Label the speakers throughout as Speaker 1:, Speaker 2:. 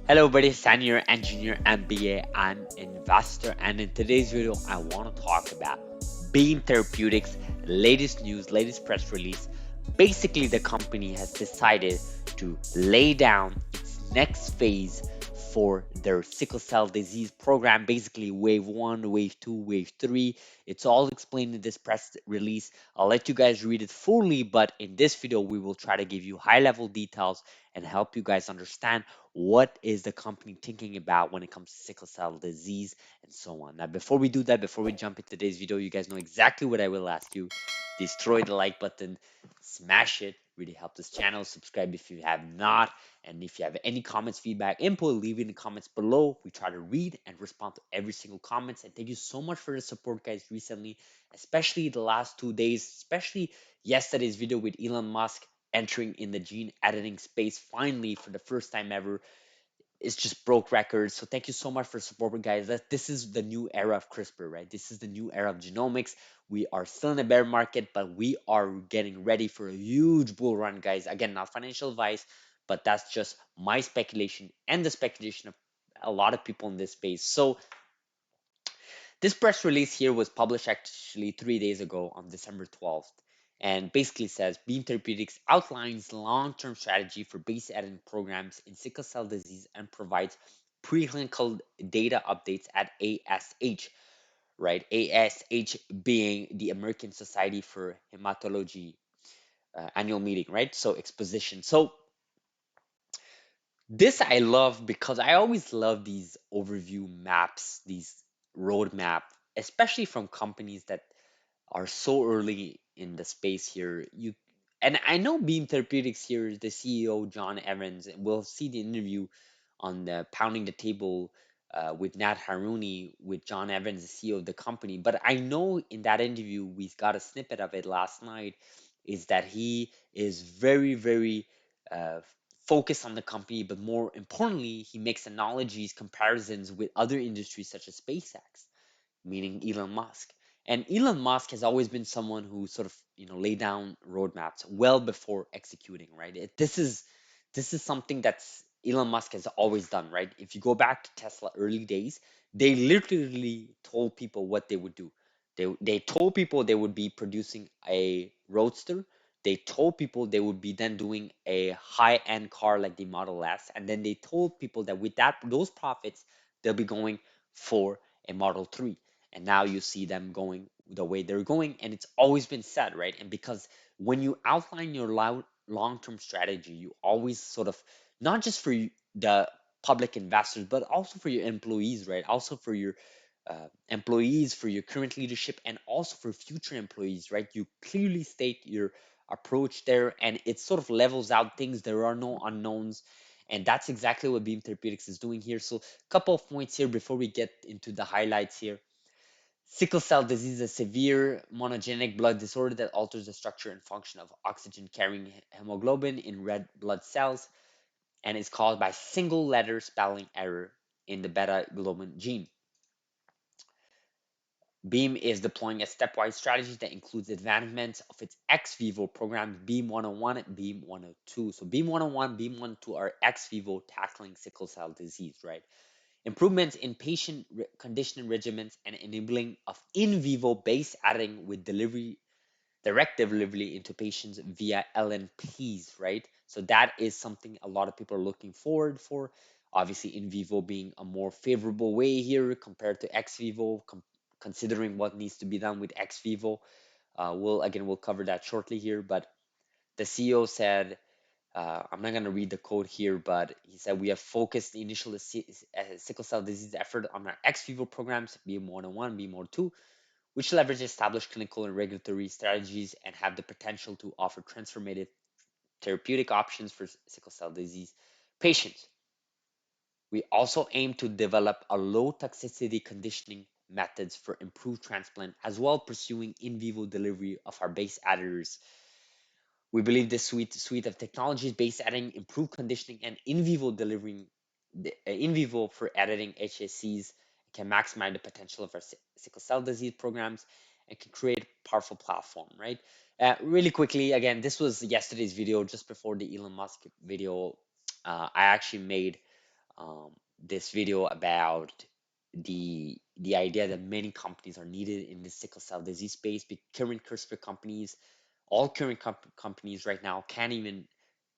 Speaker 1: Hello, buddy. Senior engineer, MBA, and investor. And in today's video, I want to talk about Beam Therapeutics' latest news, latest press release. Basically, the company has decided to lay down its next phase for their sickle cell disease program. Basically, wave one, wave two, wave three. It's all explained in this press release. I'll let you guys read it fully, but in this video, we will try to give you high level details and help you guys understand what is the company thinking about when it comes to sickle cell disease and so on. Now, before we do that, before we jump into today's video, you guys know exactly what I will ask you. Destroy the like button, smash it, really help this channel. Subscribe if you have not. And if you have any comments, feedback, input, leave it in the comments below. We try to read and respond to every single comments. And thank you so much for the support, guys, recently, especially the last 2 days, especially yesterday's video with Elon Musk entering in the gene editing space finally for the first time ever. It's just broke records. So thank you so much for supporting, guys. This is the new era of CRISPR, right? This is the new era of genomics. We are still in a bear market, but we are getting ready for a huge bull run, guys. Again, not financial advice, but that's just my speculation and the speculation of a lot of people in this space. So this press release here was published actually 3 days ago on December 12th, and basically says Beam Therapeutics outlines long-term strategy for base editing programs in sickle cell disease and provides preclinical data updates at ASH, right? ASH being the American Society for Hematology annual meeting, right? So exposition. So this I love because I always love these overview maps, these roadmap, especially from companies that are so early in the space here. You and I know Beam Therapeutics here, the CEO John Evans, and we'll see the interview on the pounding the table with Nat Haruni with John Evans, the CEO of the company. But I know in that interview we got a snippet of it last night, is that he is very, very uh, focused on the company, but more importantly, he makes analogies, comparisons with other industries such as SpaceX, meaning Elon Musk. And Elon Musk has always been someone who sort of, lay down roadmaps well before executing, right? This is something that's Elon Musk has always done, right? If you go back to Tesla early days, they literally told people what they would do. They told people they would be producing a roadster. They told people they would be then doing a high-end car like the Model S, and then they told people that with those profits, they'll be going for a Model 3. And now you see them going the way they're going, and it's always been said, right? And because when you outline your long-term strategy, you always sort of, not just for the public investors, but also for your employees, right? Also for your employees, for your current leadership, and also for future employees, right? You clearly state your approach there, and it sort of levels out things. There are no unknowns, and that's exactly what Beam Therapeutics is doing here. So, a couple of points here before we get into the highlights here. Sickle cell disease is a severe monogenic blood disorder that alters the structure and function of oxygen carrying hemoglobin in red blood cells and is caused by single letter spelling error in the beta globin gene. Beam is deploying a stepwise strategy that includes advancements of its ex vivo programs Beam 101 and Beam 102. So Beam 101, Beam 102 are ex vivo tackling sickle cell disease, right? Improvements in patient conditioning regimens and enabling of in vivo base editing with direct delivery into patients via LNPs, right? So that is something a lot of people are looking forward for. Obviously, in vivo being a more favorable way here compared to ex vivo, considering what needs to be done with ex vivo. We'll cover that shortly here, but the CEO said, I'm not going to read the code here, but he said we have focused the initial sickle cell disease effort on our ex vivo programs, BM101, BM102, which leverage established clinical and regulatory strategies and have the potential to offer transformative therapeutic options for sickle cell disease patients. We also aim to develop a low toxicity conditioning methods for improved transplant, as well pursuing in vivo delivery of our base editors. We believe this suite of technologies, base editing, improved conditioning, and in vivo delivering in vivo for editing HSCs can maximize the potential of our sickle cell disease programs and can create a powerful platform, right? Really quickly, again, this was yesterday's video just before the Elon Musk video. I actually made um, this video about the idea that many companies are needed in the sickle cell disease space. Current CRISPR companies, all current companies right now can't even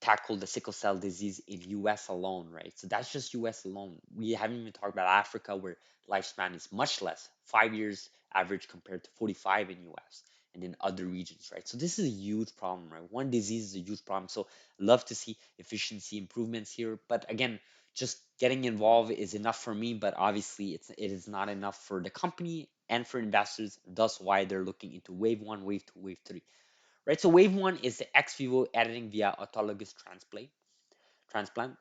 Speaker 1: tackle the sickle cell disease in US alone, right? So that's just US alone. We haven't even talked about Africa, where lifespan is much less, 5 years average compared to 45 in US and in other regions, right? So this is a huge problem, right? One disease is a huge problem. So I love to see efficiency improvements here. But again, just getting involved is enough for me, but obviously it is not enough for the company and for investors. Thus why they're looking into wave one, wave two, wave three. Right? So wave one is the ex vivo editing via autologous transplant,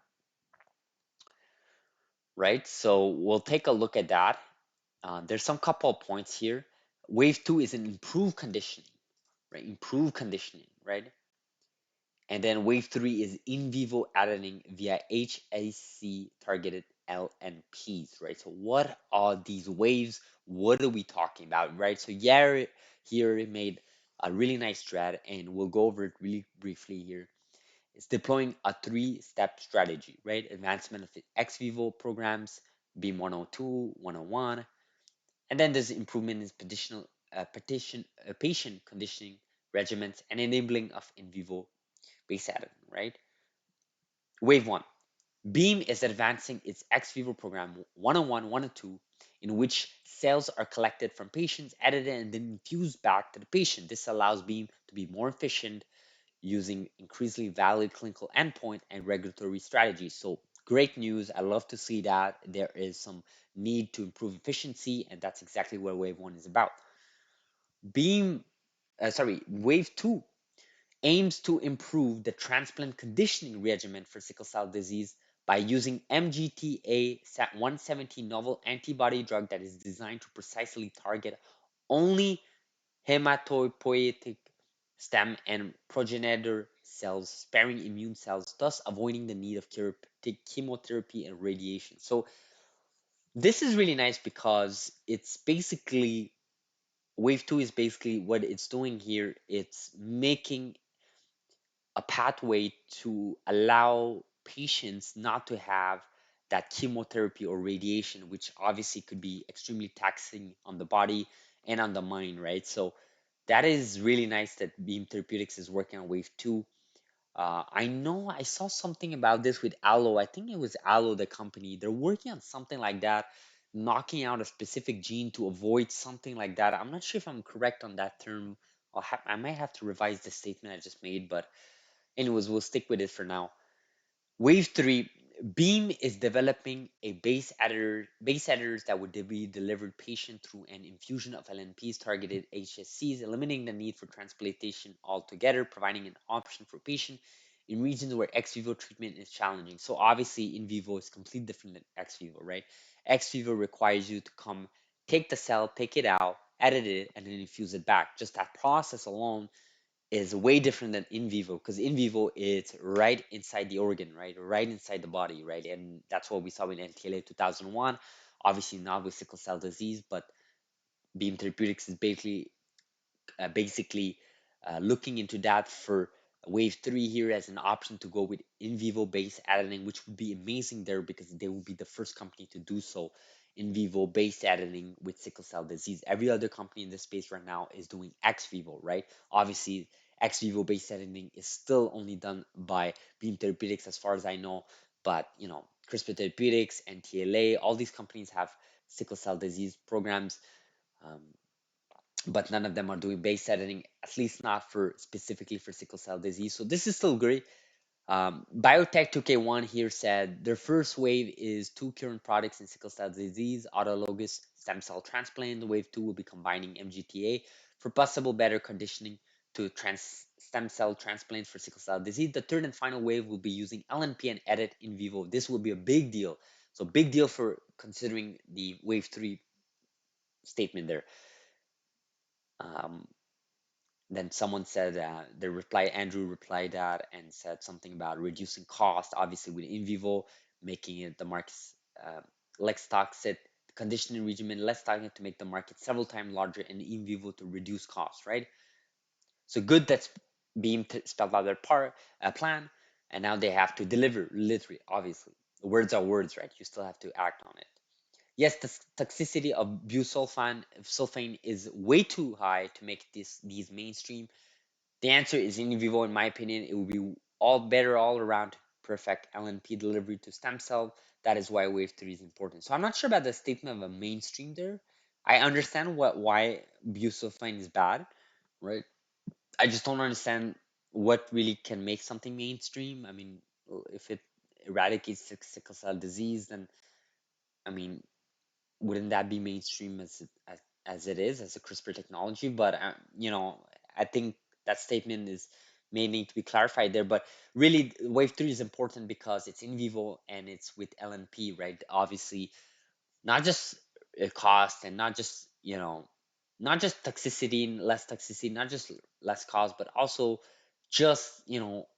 Speaker 1: right? So we'll take a look at that. There's some couple of points here. Wave two is an improved conditioning, right? Improved conditioning, right? And then wave three is in vivo editing via HAC targeted LNPs, right? So what are these waves? What are we talking about, right? So Yair here made a really nice strat, and we'll go over it really briefly here. It's deploying a three-step strategy, right? Advancement of the ex vivo programs, Beam 102, 101, and then there's improvement in patient conditioning regimens and enabling of in vivo base editing, right? Wave one, Beam is advancing its ex vivo program 101, 102, in which cells are collected from patients, edited, and then infused back to the patient. This allows Beam to be more efficient using increasingly valid clinical endpoint and regulatory strategies. So great news. I love to see that there is some need to improve efficiency, and that's exactly what Wave 1 is about. Wave 2 aims to improve the transplant conditioning regimen for sickle cell disease by using MGTA 117 novel antibody drug that is designed to precisely target only hematopoietic stem and progenitor cells, sparing immune cells, thus avoiding the need of chemotherapy and radiation. So this is really nice because it's basically wave two is basically what it's doing here. It's making a pathway to allow patients not to have that chemotherapy or radiation, which obviously could be extremely taxing on the body and on the mind, right? So that is really nice that Beam Therapeutics is working on wave two. I know I saw something about this with Allo. I think it was Allo, the company. They're working on something like that, knocking out a specific gene to avoid something like that. I'm not sure if I'm correct on that term. I might have to revise the statement I just made, but anyways, we'll stick with it for now. Wave three, Beam is developing a base editors that would be delivered patient through an infusion of LNPs targeted HSCs, eliminating the need for transplantation altogether, providing an option for patient in regions where ex vivo treatment is challenging. So obviously in vivo is completely different than ex vivo, right? Ex vivo requires you to come take the cell, take it out, edit it, and then infuse it back. Just that process alone is way different than in vivo, because in vivo it's right inside the organ, right inside the body, right? And that's what we saw in NTLA 2001. Obviously not with sickle cell disease, but Beam Therapeutics is basically looking into that for wave three here as an option to go with in vivo based editing, which would be amazing there because they will be the first company to do so. In vivo based editing with sickle cell disease. Every other company in this space right now is doing ex vivo, right? Obviously, ex vivo based editing is still only done by Beam Therapeutics, as far as I know. But CRISPR Therapeutics and TLA, all these companies have sickle cell disease programs. Um, but none of them are doing base editing, at least not for specifically for sickle cell disease. So this is still great. Biotech 2K1 here said their first wave is two current products in sickle cell disease, autologous stem cell transplant. Wave two will be combining MGTA for possible better conditioning to stem cell transplant for sickle cell disease. The third and final wave will be using LNP and edit in vivo. This will be a big deal. So big deal for considering the wave three statement there. Um, then someone said Andrew replied that and said something about reducing cost, obviously with in vivo, making it the market's uh, less toxic conditioning regimen, less toxic to make the market several times larger, and in vivo to reduce cost, right? So good that's Beam spelled out their plan, and now they have to deliver literally, obviously. words are words, right? You still have to act on it. Yes, the toxicity of sulfane is way too high to make these mainstream. The answer is in vivo, in my opinion. It would be all better all around to perfect LNP delivery to stem cell. That is why wave three is important. So I'm not sure about the statement of a mainstream there. I understand why busulfane is bad, right? I just don't understand what really can make something mainstream. I mean, if it eradicates sickle cell disease, then I mean, wouldn't that be mainstream as it is as a CRISPR technology? But I think that statement is may need to be clarified there. But really, wave three is important because it's in vivo and it's with LNP, right? Obviously, not just cost and not just not just toxicity and less toxicity, not just less cost, but also just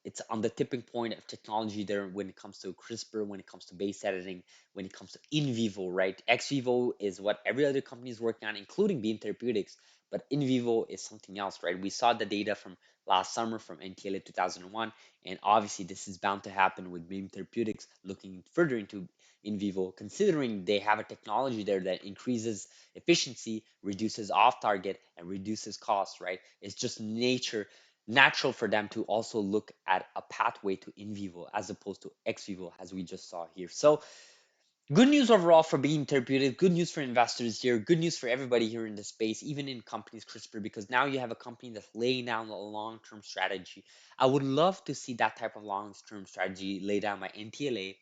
Speaker 1: it's on the tipping point of technology there when it comes to CRISPR, when it comes to base editing, when it comes to in vivo, right? Ex vivo is what every other company is working on, including Beam Therapeutics, but in vivo is something else, right? We saw the data from last summer from NTLA 2001, and obviously this is bound to happen with Beam Therapeutics looking further into in vivo, considering they have a technology there that increases efficiency, reduces off target, and reduces cost, right? It's just natural for them to also look at a pathway to in vivo as opposed to ex vivo, as we just saw here. So, good news overall for Beam Therapeutics, good news for investors here, good news for everybody here in the space, even in companies CRISPR, because now you have a company that's laying down a long term strategy. I would love to see that type of long term strategy laid down by NTLA,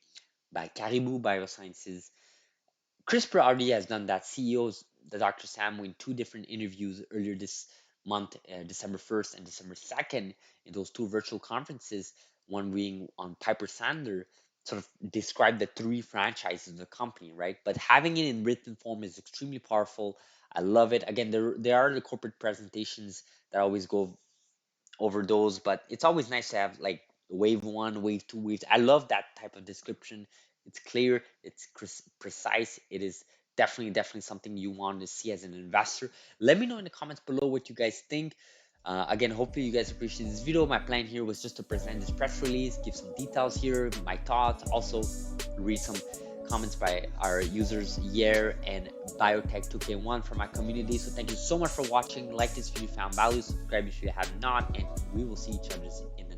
Speaker 1: by Caribou Biosciences. CRISPR already has done that. CEOs, the Dr. Sam, in two different interviews earlier this month, December 1st and December 2nd, in those two virtual conferences, one being on Piper Sandler, sort of described the three franchises of the company, right? But having it in written form is extremely powerful. I love it. Again, there are the corporate presentations that always go over those, but it's always nice to have like wave one, wave two, waves. I love that type of description. It's clear, it's precise. It is definitely something you want to see as an investor. Let me know in the comments below what you guys think. Again, hopefully you guys appreciate this video. My plan here was just to present this press release, give some details here, my thoughts, also read some comments by our users Yer and Biotech 2K1 from my community. So thank you so much for watching. Like this if you found value, subscribe if you have not, and we will see each other in